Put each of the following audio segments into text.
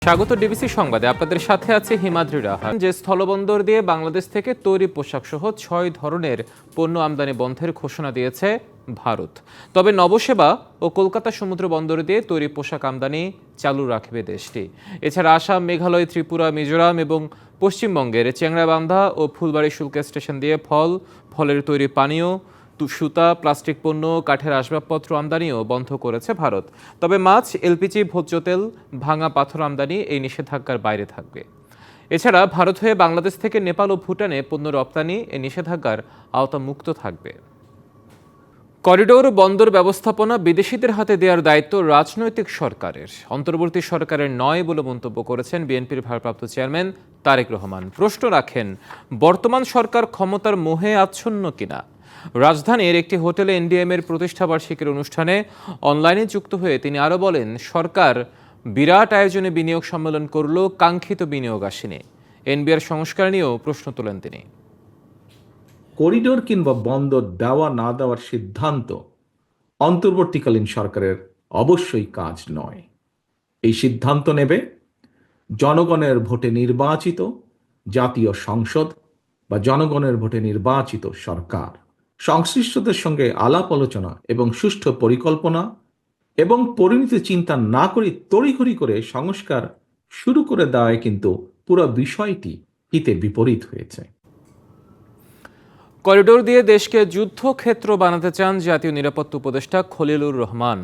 স্বাগত ডিবিসি সংবাদে আপনাদের সাথে আছে হিমাদ্রি রাহান। যে স্থলবন্দর দিয়ে বাংলাদেশ থেকে তৈরি পোশাক সহ 6 ধরনের পণ্য আমদানি বন্ধের ঘোষণা দিয়েছে ভারত। তবে নবসেবা ও কলকাতা সমুদ্র বন্দর দিয়ে তৈরি পোশাক আমদানি চালু রাখবে দেশটি। এছাড়া আসাম, মেঘালয়, ত্রিপুরা, মিজোরাম এবং পশ্চিমবঙ্গের চেংড়াবান্ধা ও ফুলবাড়ি শুল্ক স্টেশন দিয়ে ফলের তৈরি পানীয়, সুতা, প্লাস্টিক পণ্য, কাঠের আসবাবপত্র আমদানিও বন্ধ করেছে ভারত। তবে মাছ, এলপিজি, ভোজ্য তেল, ভাঙা পাথর আমদানি এই নিষেধাজ্ঞার বাইরে থাকবে। এছাড়া ভারত হয়ে বাংলাদেশ থেকে নেপাল ও ভুটানে পণ্য রপ্তানি এই নিষেধাজ্ঞার আওতামুক্ত থাকবে। করিডোর বন্দর ব্যবস্থাপনা বিদেশিদের হাতে দেওয়ার দায়িত্ব রাজনৈতিক সরকারের, অন্তর্বর্তী সরকারের নয় বলে মন্তব্য করেছেন বিএনপির ভারপ্রাপ্ত চেয়ারম্যান তারেক রহমান। প্রশ্ন রাখেন, বর্তমান সরকার ক্ষমতার মোহে আচ্ছন্ন কিনা। রাজধানীর একটি হোটেলে এনডিএম-এর প্রতিষ্ঠাবার্ষিকীর অনুষ্ঠানে অনলাইনে যুক্ত হয়ে তিনি আরও বলেন, সরকার বিরাট আয়োজনে বিনিয়োগ সম্মেলন করলেও কাঙ্ক্ষিত বিনিয়োগ আসেনি। এনবিআর সংস্কার নিয়েও প্রশ্ন তোলেন তিনি। করিডোর কিংবা বন্দর দেওয়া না দেওয়ার সিদ্ধান্ত অন্তর্বর্তীকালীন সরকারের অবশ্যই কাজ নয়। এই সিদ্ধান্ত নেবে জনগণের ভোটে নির্বাচিত জাতীয় সংসদ বা জনগণের ভোটে নির্বাচিত সরকার। সংশ্লিষ্টদের সঙ্গে আলাপ আলোচনা এবং সুষ্ঠু পরিকল্পনা এবং পরিণতি চিন্তা না করে তড়িঘড়ি করে সংস্কার শুরু করে দেওয়ায় কিন্তু পুরো বিষয়টি হিতে বিপরীত হয়েছে। করিডোর দিয়ে দেশকে যুদ্ধক্ষেত্র বানাতে চান জাতীয় নিরাপত্তা উপদেষ্টা খলিলুর রহমান,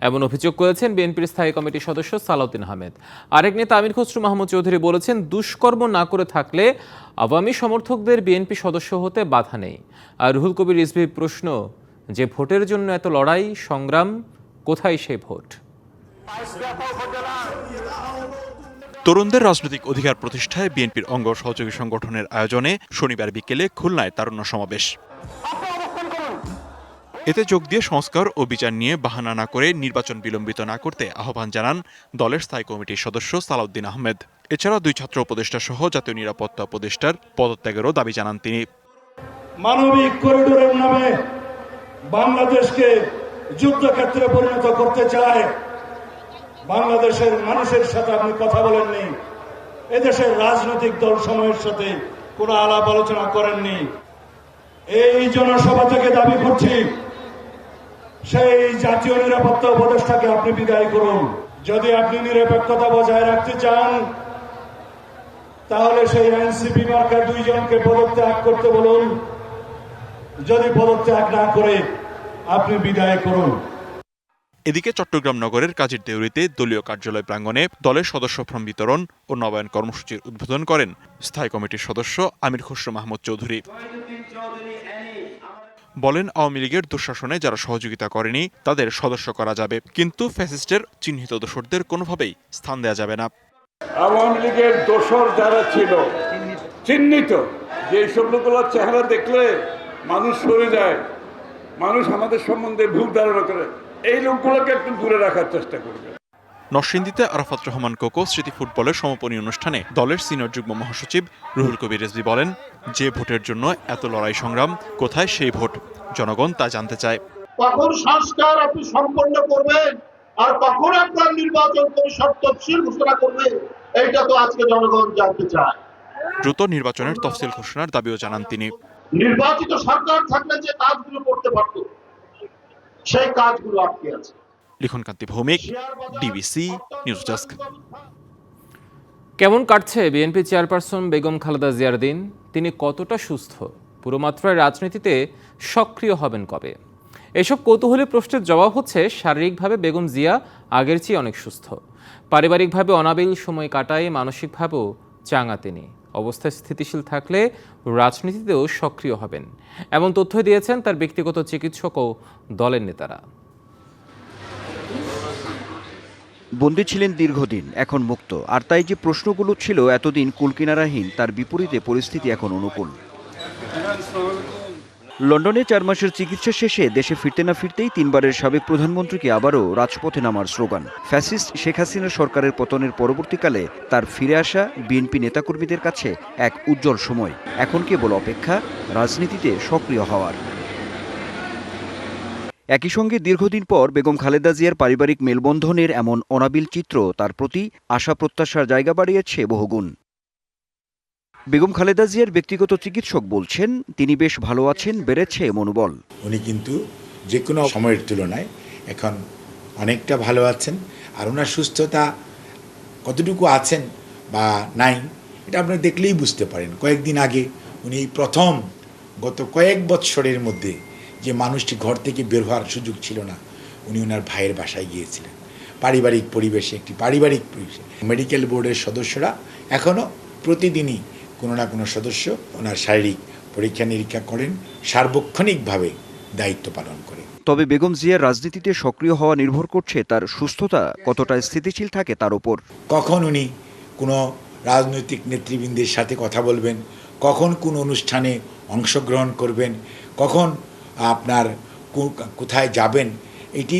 এমন অভিযোগ করেছেন বিএনপির স্থায়ী কমিটির সদস্য সালাউদ্দিন আহমেদ। আরেক নেতা আমির খসরু মাহমুদ চৌধুরী বলেছেন, দুষ্কর্ম না করে থাকলে আওয়ামী সমর্থকদের বিএনপি সদস্য হতে বাধা নেই। আর রুহুল কবির রিজভীর প্রশ্ন, যে ভোটের জন্য এত লড়াই সংগ্রাম, কোথায় সেই ভোট? তরুণদের রাজনৈতিক অধিকার প্রতিষ্ঠায় বিএনপির অঙ্গ সহযোগী সংগঠনের আয়োজনে শনিবার বিকেলে খুলনায় তারুণ্য সমাবেশ। এতে যোগ দিয়ে সংস্কার ও বিচার নিয়ে বাহানা না করে নির্বাচন বিলম্বিত না করতে আহ্বান জানান দলের স্থায়ী কমিটির সদস্য সালাউদ্দিন আহমেদ। এছাড়া 2 ছাত্র উপদেষ্টা সহ জাতীয় নিরাপত্তা উপদেষ্টার পদত্যাগেরও দাবি জানান তিনি। মানবিক করিডোরের নামে বাংলাদেশকে যুদ্ধক্ষেত্রে পরিণত করতে চায়। বাংলাদেশের মানুষের সাথে আপনি কথা বলেননি, এদেশের রাজনৈতিক দল সমূহের সাথে কোনো আলাপ আলোচনা করেননি। এই জনসভা থেকে দাবি করছি, সেই জাতীয় নিরাপত্তা উপদেষ্টাকে আপনি বিদায় করুন। যদি আপনি নিরপেক্ষতা বজায় রাখতে চান, তাহলে সেই এনসিপি মার্কা 2 জনকে পদত্যাগ করতে বলুন। যদি পদত্যাগ না করে আপনি বিদায় করুন। এদিকে চট্টগ্রাম নগরের কাজীর দেউরিতে দলীয় কার্যালয় প্রাঙ্গণে দলের সদস্য ফর্ম বিতরণ ও নবায়ন কর্মসূচির উদ্বোধন করেন স্থায়ী কমিটির সদস্য আমির খসরু মাহমুদ চৌধুরী। বলেন, আওয়ামী লীগের দুঃশাসনে যারা সহযোগিতা করেনি তাদের সদস্য করা যাবে, কিন্তু ফ্যাসিস্টের চিহ্নিত দোসরদের কোনোভাবেই স্থান দেওয়া যাবে না। আওয়ামী লীগের দোসর যারা ছিল চিহ্নিত, যে সব লোকগুলোর চেহারা দেখলে মানুষ সরে যায়, মানুষ আমাদের সম্বন্ধে ভুল ধারণা করে, এই লোকগুলোকে একটু দূরে রাখার চেষ্টা করবে। নরসিংদীতে আরাফাত রহমান কোকো স্মৃতি ফুটবলের সমাপনী অনুষ্ঠানে দলের সিনিয়র যুগ্ম মহাসচিব রুহুল কবির রিজভী বলেন, যে ভোটের জন্য এত লড়াই সংগ্রাম, কোথায় সেই ভোট? জনগণ তা জানতে চায়। কখন সংস্কার আপনি সম্পন্ন করবেন আর কখন আপনার নির্বাচন পরিষদ তফসিল ঘোষণা করবে, এইটা তো আজকে জনগণ জানতে চায়। দ্রুত নির্বাচনের তফসিল ঘোষণার দাবিও জানান তিনি। নির্বাচিত সরকার থাকলে যে কাজগুলো করতে পারত, সেই কাজগুলো আটকে আছে। লিখন কান্তি ভৌমিক, ডিবিসি নিউজ ডেস্ক। কেমন কাটছে বিএনপি চেয়ারপারসন বেগম খালেদা জিয়ার দিন? তিনি কতটা সুস্থ? পুরো মাত্রায় রাজনীতিতে সক্রিয় হবেন কবে? এসব কৌতূহলী প্রশ্নের জবাব হচ্ছে, শারীরিকভাবে বেগম জিয়া আগের চেয়ে অনেক সুস্থ। পারিবারিকভাবে অনাবিল সময় কাটায়, মানসিকভাবেও চাঙা তিনি। অবস্থায় স্থিতিশীল থাকলে রাজনীতিতেও সক্রিয় হবেন, এমন তথ্য দিয়েছেন তার ব্যক্তিগত চিকিৎসক ও দলের নেতারা। বন্দী ছিলেন দীর্ঘদিন, এখন মুক্ত। আর তাই যে প্রশ্নগুলো ছিল এতদিন কুলকিনারাহীন, তার বিপরীতে পরিস্থিতি এখন অনুকূল। লন্ডনে 4 মাসের চিকিৎসা শেষে দেশে ফিরতে না ফিরতেই 3বারের সাবেক প্রধানমন্ত্রীকে আবারও রাজপথে নামার স্লোগান। ফ্যাসিস্ট শেখ হাসিনার সরকারের পতনের পরবর্তীকালে তার ফিরে আসা বিএনপি নেতাকর্মীদের কাছে এক উজ্জ্বল সময়। এখন কেবল অপেক্ষা রাজনীতিতে সক্রিয় হওয়ার। একই সঙ্গে দীর্ঘদিন পর বেগম খালেদা জিয়ার পারিবারিক মেলবন্ধনের এমন অনাবিল চিত্র তার প্রতি আশা প্রত্যাশার জায়গা বাড়িয়েছে বহুগুণ। বেগম খালেদা জিয়ার ব্যক্তিগত চিকিৎসক বলছেন, তিনি বেশ ভালো আছেন, বেড়েছে মনোবল। উনি কিন্তু যে কোনো সময়ের তুলনায় এখন অনেকটা ভালো আছেন। আর ওনার সুস্থতা কতটুকু আছেন বা নাই, এটা আপনারা দেখলেই বুঝতে পারেন। কয়েকদিন আগে উনি প্রথম গত কয়েক বৎসরের মধ্যে যে মানুষটি ঘর থেকে বের হওয়ার সুযোগ ছিল না, উনি ওনার ভাইয়ের বাসায় গিয়েছিলেন। পারিবারিক পরিবেশে, একটি পারিবারিক পরিবেশে মেডিকেল বোর্ডের সদস্যরা এখনও প্রতিদিনই কোনো না কোনো সদস্য ওনার শারীরিক পরীক্ষা নিরীক্ষা করেন, সার্বক্ষণিকভাবে দায়িত্ব পালন করে। তবে বেগম জিয়ার রাজনীতিতে সক্রিয় হওয়া নির্ভর করছে তার সুস্থতা কতটা স্থিতিশীল থাকে তার উপর। কখন উনি কোনো রাজনৈতিক নেতৃবৃন্দের সাথে কথা বলবেন, কখন কোন অনুষ্ঠানে অংশগ্রহণ করবেন, কখন আপনার কোথায় যাবেন, এটি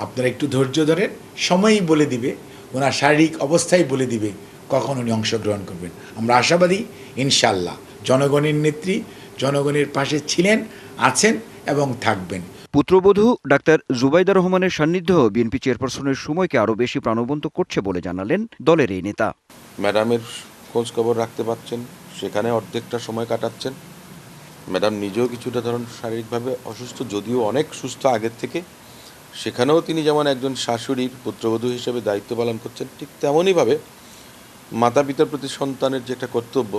আপনারা একটু ধৈর্য ধরেন, সময়ই বলে দিবে, ওনার শারীরিক অবস্থাই বলে দিবে কখন উনি অংশগ্রহণ করবেন। আমরা আশাবাদী ইনশাল্লাহ জনগণের নেত্রী জনগণের পাশে ছিলেন, আছেন এবং থাকবেন। পুত্রবধূ ডাক্তার জুবাইদা রহমানের সান্নিধ্য বিএনপি চেয়ারপারসনের সময়কে আরও বেশি প্রাণবন্ত করছে বলে জানালেন দলের এই নেতা। ম্যাডামের খোঁজ খবর রাখতে পারছেন, সেখানে অর্ধেকটা সময় কাটাচ্ছেন। ম্যাডাম নিজেও কিছুটা ধরুন শারীরিকভাবে অসুস্থ, যদিও অনেক সুস্থ আগের থেকে, সেখানেও তিনি যেমন একজন শাশুড়ির পুত্রবধূ হিসেবে দায়িত্ব পালন করছেন, ঠিক তেমনইভাবে মাতা পিতার প্রতি সন্তানের যে একটা কর্তব্য,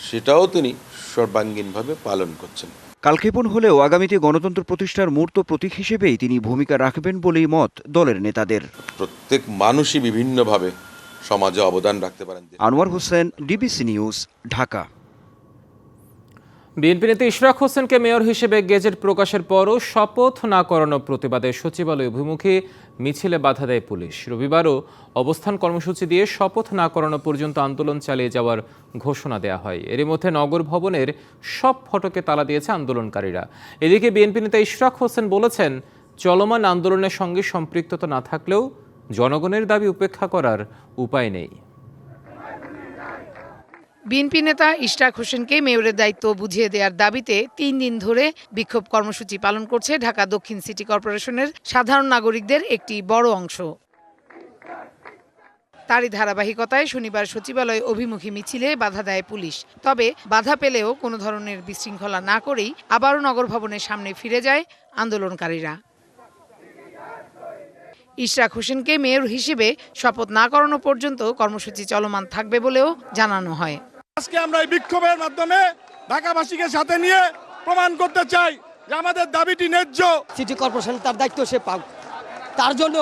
সেটাও তিনি সর্বাঙ্গীনভাবে পালন করছেন। কালক্ষেপণ হলেও আগামীতে গণতন্ত্র প্রতিষ্ঠার মূর্ত প্রতীক হিসেবেই তিনি ভূমিকা রাখবেন বলেই মত দলের নেতাদের। প্রত্যেক মানুষই বিভিন্নভাবে সমাজে অবদান রাখতে পারেন। Anwar Hossain, DBC news, Dhaka. BNP নেতা ইশরাক হোসেনকে মেয়র হিসেবে গেজেট প্রকাশের পরও শপথ না করানোর প্রতিবাদে সচিবালয় অভিমুখে মিছিলে বাধা দেয় পুলিশ। রবিবারও অবস্থান কর্মসূচি দিয়ে শপথ না করানো পর্যন্ত আন্দোলন চালিয়ে যাওয়ার ঘোষণা দেওয়া হয়। এরই মধ্যে নগর ভবনের সব ফটকে তালা দিয়েছে আন্দোলনকারীরা। এদিকে বিএনপি নেতা ইশরাক হোসেন বলেছেন, চলমান আন্দোলনের সঙ্গে সম্পৃক্ততা না থাকলেও জনগণের দাবি উপেক্ষা করার উপায় নেই। বিএনপি নেতা ইশরাক হোসেনকে মেয়রের দায়িত্ব বুঝিয়ে দেওয়ার দাবিতে 3 দিন ধরে বিক্ষোভ কর্মসূচি পালন করছে ঢাকা দক্ষিণ সিটি কর্পোরেশনের সাধারণ নাগরিকদের একটি বড় অংশ। তারই ধারাবাহিকতায় শনিবার সচিবালয় অভিমুখী মিছিলে বাধা দেয় পুলিশ। তবে বাধা পেলেও কোনো ধরনের বিশৃঙ্খলা না করেই আবারও নগর ভবনের সামনে ফিরে যায় আন্দোলনকারীরা। ইশরাক হোসেনকে মেয়র হিসেবে শপথ না করানো পর্যন্ত কর্মসূচি চলমান থাকবে বলেও জানানো হয়। আজকে আমরা এই বিক্ষোভের মাধ্যমে ঢাকাবাসীকে সাথে নিয়ে প্রমাণ করতে চাই যে আমাদের দাবিটি ন্যায্য। সিটি কর্পোরেশন তার দায়িত্ব সে পাক, তার জন্য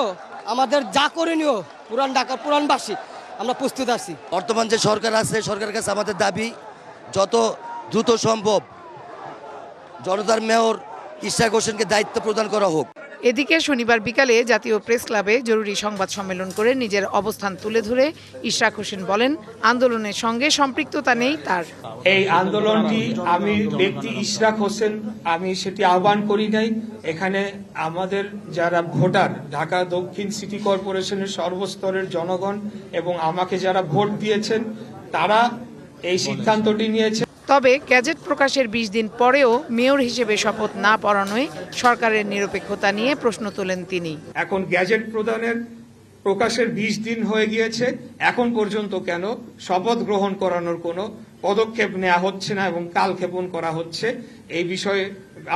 আমাদের যা করণীয় পুরান ঢাকার পুরানবাসী আমরা প্রস্তুত আছি। বর্তমান যে সরকার আছে, সরকারের কাছে আমাদের দাবি যত দ্রুত সম্ভব জনতার মেয়র ইশরাক হোসেনকে দায়িত্ব প্রদান করা হোক। এদিকে শনিবার বিকালে জাতীয় প্রেস ক্লাবে জরুরি সংবাদ সম্মেলন করে নিজের অবস্থান তুলে ধরে ইশরাক হোসেন বলেন, আন্দোলনের সঙ্গে সম্পৃক্ততা নেই তার। এই আন্দোলনটি আমি ব্যক্তি ইশরাক হোসেন আমি সেটি আহ্বান করি নাই। এখানে আমাদের যারা ভোটার, ঢাকা দক্ষিণ সিটি কর্পোরেশনের সর্বস্তরের জনগণ এবং আমাকে যারা ভোট দিয়েছেন, তারা এই সিদ্ধান্তটি নিয়েছে। তবে গ্যাজেট প্রকাশের 20 দিন পরেও মেয়র হিসেবে শপথ না পড়ানোয় সরকারের নিরপেক্ষতা নিয়ে প্রশ্ন তোলেন তিনি। এখন গ্যাজেট প্রকাশের 20 দিন হয়ে গিয়েছে, এখন পর্যন্ত কেন শপথ গ্রহণ করানোর কোনো পদক্ষেপ নেওয়া হচ্ছে না এবং কালক্ষেপণ করা হচ্ছে, এই বিষয়ে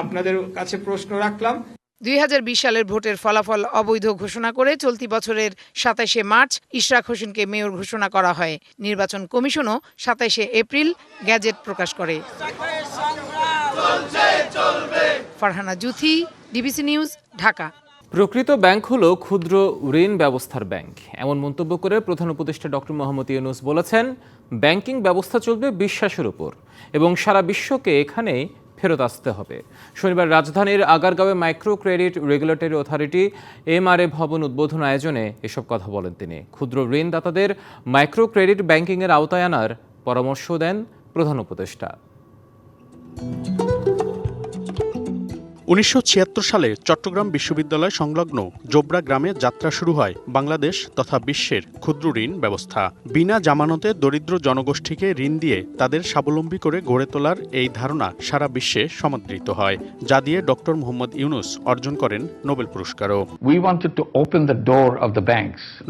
আপনাদের কাছে প্রশ্ন রাখলাম। 2020 সালের ভোটের ফলাফল অবৈধ ঘোষণা করে চলতি বছরের 27শে মার্চ ইশরাক হোসেনকে মেয়র ঘোষণা করা হয়। নির্বাচন কমিশনও 27শে এপ্রিল গ্যাজেট প্রকাশ করে। Farhana Juthi, DBC news, Dhaka. প্রকৃত ব্যাংক হলো ক্ষুদ্র ঋণ ব্যবস্থার ব্যাংক, এমন মন্তব্য করে প্রধান উপদেষ্টা ডক্টর মোহাম্মদ ইউনূস বলেছেন, ব্যাংকিং ব্যবস্থা চলবে বিশ্বাসের উপর এবং সারা বিশ্বকে এখানে ফেরত আসতে হবে। শনিবার রাজধানীর আগারগাঁওয়ে micro credit regulatory authority MRA ভবন উদ্বোধন আয়োজনে এসব কথা বলেন তিনি। ক্ষুদ্র ঋণদাতাদের মাইক্রো ক্রেডিট ব্যাংকিংয়ের আওতায় আনার পরামর্শ দেন প্রধান উপদেষ্টা। 1976 সালে চট্টগ্রাম বিশ্ববিদ্যালয় সংলগ্ন জোবরা গ্রামে যাত্রা শুরু হয় বাংলাদেশ তথা বিশ্বের ক্ষুদ্র ঋণ ব্যবস্থা। বিনা জামানতে দরিদ্র জনগোষ্ঠীকে ঋণ দিয়ে তাদের স্বাবলম্বী করে গড়ে তোলার এই ধারণা সারা বিশ্বে সমাদৃত হয়, যা দিয়ে ডক্টর মোহাম্মদ ইউনূস অর্জন করেন নোবেল পুরস্কারও।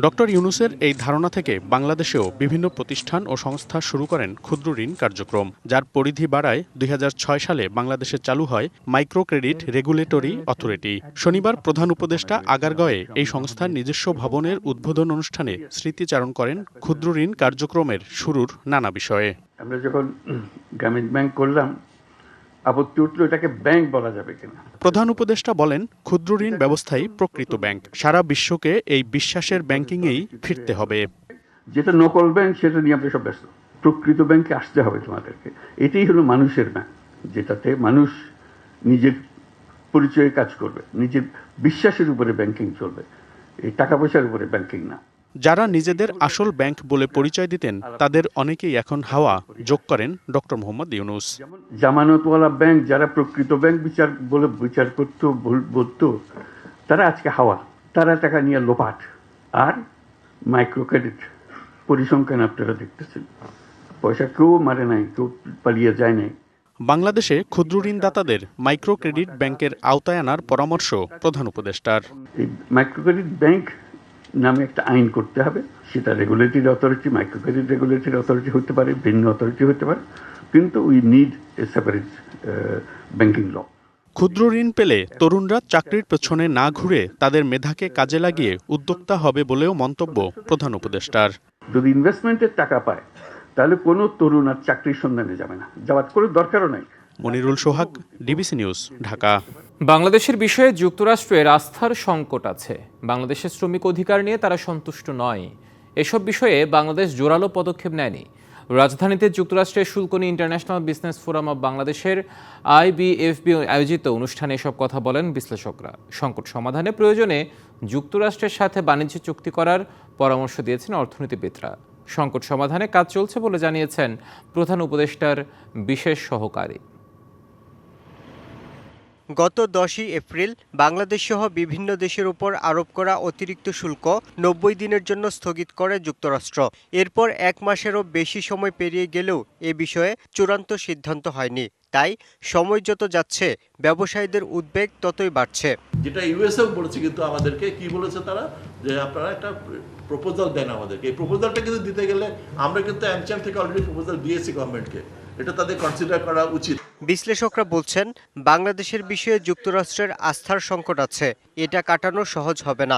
ডক্টর ইউনূসের এই ধারণা থেকে বাংলাদেশেও বিভিন্ন প্রতিষ্ঠান ও সংস্থা শুরু করেন ক্ষুদ্র ঋণ কার্যক্রম, যার পরিধি বাড়ায় 2006 সালে বাংলাদেশে চালু হয় মাইক্রো ক্রেডিট রেগুলেটরি অথরিটি। শনিবার প্রধান উপদেষ্টা আগারগাঁওয়ে এই সংস্থার নিজস্ব ভবনের উদ্বোধন অনুষ্ঠানে স্মৃতিচারণ করেন ক্ষুদ্র ঋণ কার্যক্রমের শুরুর নানা বিষয়ে। আমরা যখন গ্রামীণ ব্যাংক করলাম, আপত্তি উঠল এটাকে ব্যাংক বলা যাবে কিনা। প্রধান উপদেষ্টা বলেন, ক্ষুদ্র ঋণ ব্যবস্থাই প্রকৃত ব্যাংক। সারা বিশ্বকে এই বিশ্বাসের ব্যাংকিংয়েই ফিরতে হবে। যেটা নকল ব্যাংক সেটা নিয়ে আমরা সব ব্যস্ত। প্রকৃত ব্যাংকে আসতে হবে তোমাদেরকে। এটাই হলো মানুষের ব্যাংক, যেটাতে মানুষ নিজের পরিচয়ে কাজ করবে, নিজের বিশ্বাসের উপরে ব্যাংকিং চলবে, এই টাকা পয়সার উপরে ব্যাংকিং না। যারা নিজেদের আসল ব্যাংক বলে পরিচয় দিতেন তাদের অনেকেই এখন হাওয়া, যোগ করেন ডক্টর মোহাম্মদ ইউনূস। জামানতওয়ালা ব্যাংক, যারা প্রকৃত ব্যাংক বিচার করতো, বলতো, তারা আজকে হাওয়া। তারা টাকা নিয়ে লোপাট। আর মাইক্রো ক্রেডিট পরিসংখ্যান আপনারা দেখতেছেন, পয়সা কেউ মারে নাই, কেউ পালিয়ে যায় নাই। বাংলাদেশে ক্ষুদ্র ঋণদাতাদের মাইক্রো ক্রেডিট ব্যাংকের আওতায় আনার পরামর্শ প্রধান উপদেষ্টার। এই মাইক্রো ক্রেডিট ব্যাংক নামে একটা আইন করতে হবে। সেটা regulatory authority, micro credit regulatory authority হতে পারে, ভিন্ন অথরিটি হতে পারে, কিন্তু we need a separate banking law. ক্ষুদ্র ঋণ পেলে তরুণরা চাকরির পেছনে না ঘুরে তাদের মেধাকে কাজে লাগিয়ে উদ্যোক্তা হবে বলেও মন্তব্য প্রধান উপদেষ্টার। যদি ইনভেস্টমেন্টের টাকা পায় তাহলে কোনো তরুণ আর চাকরির সন্ধানে যাবে না, যাওয়ার কোনো দরকারও নাই। মনিরুল সোহাগ, ডিবিসি নিউজ, ঢাকা। বাংলাদেশের বিষয়ে যুক্তরাষ্ট্রের আস্থার সংকট আছে। বাংলাদেশের শ্রমিক অধিকার নিয়ে তারা সন্তুষ্ট নয়। এসব বিষয়ে বাংলাদেশ জোরালো পদক্ষেপ নেয়নি। রাজধানীতে যুক্তরাষ্ট্রের শুল্কনী ইন্টারন্যাশনাল বিজনেস ফোরাম অব বাংলাদেশের IBFB আয়োজিত অনুষ্ঠানে এসব কথা বলেন বিশ্লেষকরা। সংকট সমাধানে প্রয়োজনে যুক্তরাষ্ট্রের সাথে বাণিজ্য চুক্তি করার পরামর্শ দিয়েছেন অর্থনীতিবিদরা। সংকট সমাধানে কাজ চলছে বলে জানিয়েছেন প্রধান উপদেষ্টার বিশেষ সহকারী। গত 10 এপ্রিল বাংলাদেশসহ বিভিন্ন দেশের উপর আরোপ করা অতিরিক্ত শুল্ক 90 দিনের জন্য স্থগিত করে যুক্তরাষ্ট্র। এরপর 1 মাসেরও বেশি সময় পেরিয়ে গেলেও এ বিষয়ে চূড়ান্ত সিদ্ধান্ত হয়নি। তাই সময় যত যাচ্ছে ব্যবসায়ীদের উদ্বেগ ততই বাড়ছে। যেটা ইউএসএও বলেছে, কিন্তু আমাদেরকে কি বলেছে তারা, যে আপনারা একটা প্রপোজাল দেন আমাদেরকে। এই প্রপোজালটা কিন্তু দিতে গেলে আমরা কিন্তু অ্যামচাম থেকে অলরেডি প্রপোজাল দিয়েছি গভর্নমেন্টকে, এটা তাদের কনসিডার করা উচিত। বিশ্লেষকরা বলছেন, বাংলাদেশের বিষয়ে যুক্তরাষ্ট্রের আস্থার সংকট আছে, এটা কাটানো সহজ হবে না।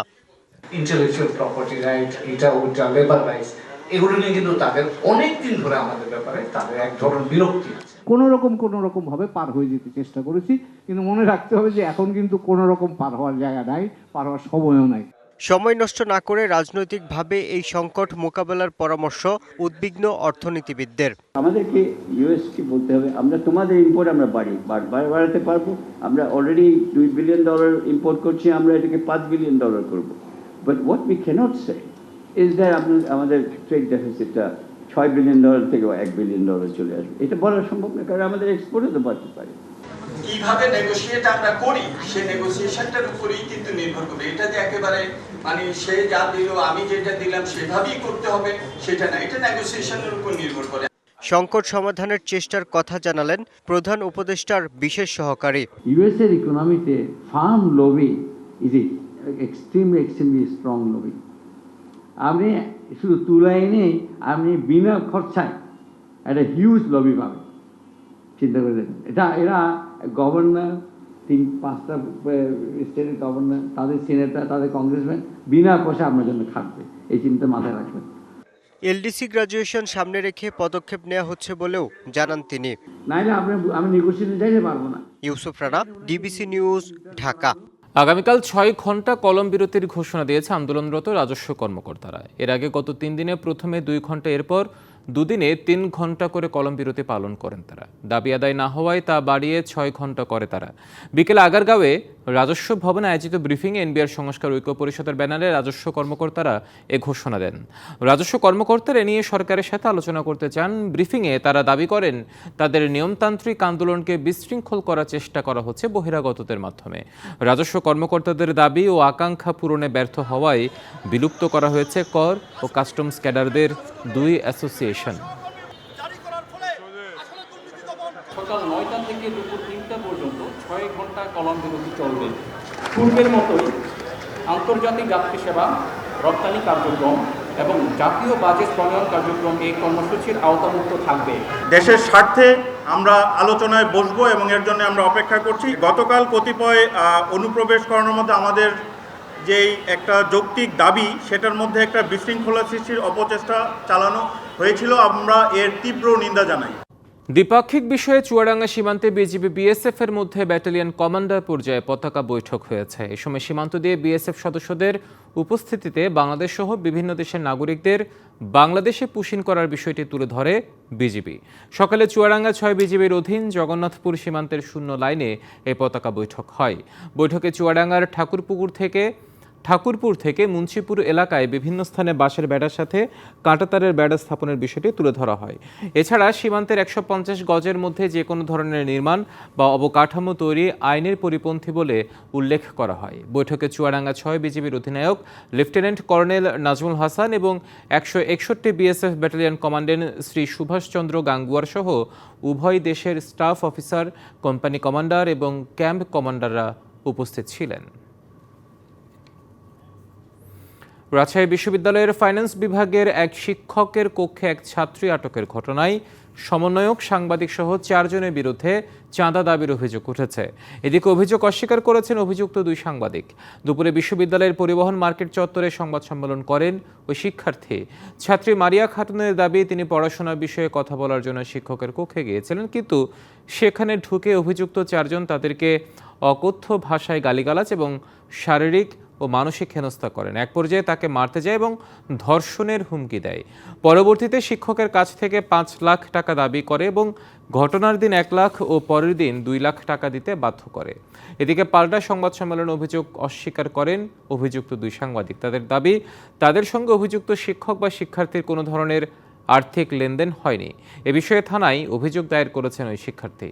ইন্টেলেকচুয়াল প্রপার্টি রাইট, এটা ওটা, লেবার রাইটস, এগুলো নিয়ে কিন্তু তাদের অনেক দিন ধরে আমাদের ব্যাপারে তাদের এক ধরনের বিরক্তি আছে। কোনো রকম ভাবে পার হয়ে যেতে চেষ্টা করেছি, কিন্তু মনে রাখতে হবে যে এখন কিন্তু কোনো রকম পার হওয়ার জায়গা নাই, পার হওয়ার সময়ও নাই। সময় নষ্ট না করে রাজনৈতিকভাবে এই সংকট মোকাবেলার পরামর্শ উদ্বিগ্ন অর্থনীতিবিদদের। আমাদেরকে ইউএসকে বলতে হবে, আমরা তোমাদের ইম্পোর্ট আমরা বাড়াতে পারবো। আমরা অলরেডি $2 বিলিয়ন ইম্পোর্ট করছি, আমরা এটাকে $5 বিলিয়ন করবো। But what we cannot say is that আমাদের ট্রেড ডেফিসিটটা $6 বিলিয়ন থেকে $1 বিলিয়ন চলে আসবে। এটা বলা সম্ভব না, কারণ আমাদের এক্সপোর্টও তো বাড়তে পারে। কিভাবে নেগোশিয়েট আমরা করি সেই নেগোসিয়েশনটার উপরেই কিন্তু নির্ভর করবে। এটা যে একেবারে মানে সে যা দিল আমি যেটা দিলাম সেভাবেই করতে হবে সেটা না, এটা নেগোসিয়েশনের উপর নির্ভর করে। সংকট সমাধানের চেষ্টার কথা জানালেন প্রধান উপদেষ্টার বিশেষ সহকারী। ইউএস এর ইকোনমিতে farm lobby is extremely strong lobby. আপনি শুধু তুলাই নেই, আপনি বিনা খরচায় একটা হিউজ লবি পাবেন। চিন্তা করে দেখেন, এরা গভর্নর, 3-5টা স্টেটের গভর্নর, তাদের সিনেটর, তাদের কংগ্রেসম্যান বিনা পয়সা আপনার জন্য খাটবে। এই চিন্তা মাথায় রাখবেন। এলডিসি গ্রাজুয়েশন সামনে রেখে পদক্ষেপ নেওয়া হচ্ছে বলেও জানান তিনি। নাইলে আমি নেগোসিয়েশনে যাইতে পারবো না। Yusuf Rana, DBC news, Dhaka. আগামীকাল 6 ঘন্টা কলম বিরতির ঘোষণা দিয়েছে আন্দোলনরত রাজস্ব কর্মকর্তারা। এর আগে গত 3 দিনে প্রথমে 2 ঘন্টা, এরপর 2 দিনে 3 ঘন্টা করে কলম বিরতি পালন করেন তারা। দাবি আদায় না হওয়ায় তা বাড়িয়ে 6 ঘন্টা করে তারা। বিকেলে আগারগাঁওয়ে রাজস্ব ভবনে আয়োজিত ব্রিফিংয়ে এনবিআর সংস্কার ঐক্য পরিষদের ব্যানারে রাজস্ব কর্মকর্তারা এ ঘোষণা দেন। রাজস্ব কর্মকর্তারা নিয়ে সরকারের সাথে আলোচনা করতে চান। ব্রিফিংয়ে তারা দাবি করেন তাদের নিয়মতান্ত্রিক আন্দোলনকে বিশৃঙ্খল করার চেষ্টা করা হচ্ছে বহিরাগতদের মাধ্যমে। রাজস্ব কর্মকর্তাদের দাবি ও আকাঙ্ক্ষা পূরণে ব্যর্থ হওয়ায় বিলুপ্ত করা হয়েছে কর ও কাস্টমস ক্যাডারদের 2 অ্যাসোসিয়েশন। সকাল 9টা থেকে দুপুর 3টা পর্যন্ত 6 ঘন্টা কলম বিরতি চলবে। পূর্বের মতোই আন্তর্জাতিক যাত্রী সেবা, রপ্তানি কার্যক্রম এবং জাতীয় বাজেট প্রণয়ন কার্যক্রম এই কর্মসূচির আওতামুক্ত থাকবে। দেশের স্বার্থে আমরা আলোচনায় বসবো এবং এর জন্য আমরা অপেক্ষা করছি। গতকাল কতিপয় অনুপ্রবেশ করানোর মধ্যে আমাদের যেই একটা যৌক্তিক দাবি, সেটার মধ্যে একটা বিশৃঙ্খলা সৃষ্টির অপচেষ্টা চালানো হয়েছিল। আমরা এর তীব্র নিন্দা জানাই। দ্বিপাক্ষিক বিষয়ে চুয়াডাঙ্গা সীমান্তে বিজিবি বিএসএফ এর মধ্যে ব্যাটালিয়ন কমান্ডার পর্যায়ে পতাকা বৈঠক হয়েছে। এই সময় সীমান্ত দিয়ে বিএসএফ সদস্যদের উপস্থিতিতে বাংলাদেশ সহ বিভিন্ন দেশের নাগরিকদের বাংলাদেশে পুশিন করার বিষয়টি তুলে ধরে বিজিবি। সকালে চুয়াডাঙ্গা 6 বিজিবির অধীন জগন্নাথপুর সীমান্তের 0 লাইনে এই পতাকা বৈঠক হয়। বৈঠকে চুয়াডাঙ্গার ঠাকুরপুর থেকে মুন্সিপুর এলাকায় বিভিন্ন স্থানে বাঁশের বেড়ার সাথে কাঁটাতারের বেড়া স্থাপনের বিষয়টি তুলে ধরা হয়। এছাড়া সীমান্তের 150 গজের মধ্যে যে কোনো ধরনের নির্মাণ বা অবকাঠামো তৈরি আইনের পরিপন্থী বলে উল্লেখ করা হয়। বৈঠকে চুয়াডাঙ্গা 6 বিজিবির অধিনায়ক লেফটেন্যান্ট কর্নেল নাজমুল হাসান এবং 161 BSF battalion commandant Shri Subhashchandra Gangwar সহ উভয় দেশের স্টাফ অফিসার, কোম্পানি কমান্ডার এবং ক্যাম্প কমান্ডাররা উপস্থিত ছিলেন। রাজশাহী বিশ্ববিদ্যালয়ের ফাইন্যান্স বিভাগের এক শিক্ষকের কক্ষে এক ছাত্রী আটকের ঘটনায় সমন্বয়ক, সাংবাদিক সহ 4 জনের বিরুদ্ধে চাঁদা দাবির অভিযোগ উঠেছে। এদিকে অভিযোগ অস্বীকার করেছেন অভিযুক্ত 2 সাংবাদিক। দুপুরে বিশ্ববিদ্যালয়ের পরিবহন মার্কেট চত্বরে সংবাদ সম্মেলন করেন ওই শিক্ষার্থী। ছাত্রী মারিয়া খাতুনের দাবি, তিনি পড়াশোনার বিষয়ে কথা বলার জন্য শিক্ষকের কক্ষে গিয়েছিলেন, কিন্তু সেখানে ঢুকে অভিযুক্ত 4 জন তাদেরকে অকথ্য ভাষায় গালিগালাজ এবং শারীরিক ও মানসিক হেনস্থা করেন। এক পর্যায়ে তাকে মারতে যায় এবং ধর্ষণের হুমকি দেয়। পরবর্তীতে শিক্ষকের কাছ থেকে 5 লাখ টাকা দাবি করে এবং ঘটনার দিন 1 লাখ ও পরের দিন 2 লাখ টাকা দিতে বাধ্য করে। এদিকে পাল্টা সংবাদ সম্মেলনে অভিযোগ অস্বীকার করেন অভিযুক্ত 2 সাংবাদিক। তাদের দাবি, তাদের সঙ্গে অভিযুক্ত শিক্ষক বা শিক্ষার্থীর কোনো ধরনের আর্থিক লেনদেন হয়নি। এ বিষয়ে থানায় অভিযোগ দায়ের করেছেন ওই শিক্ষার্থী।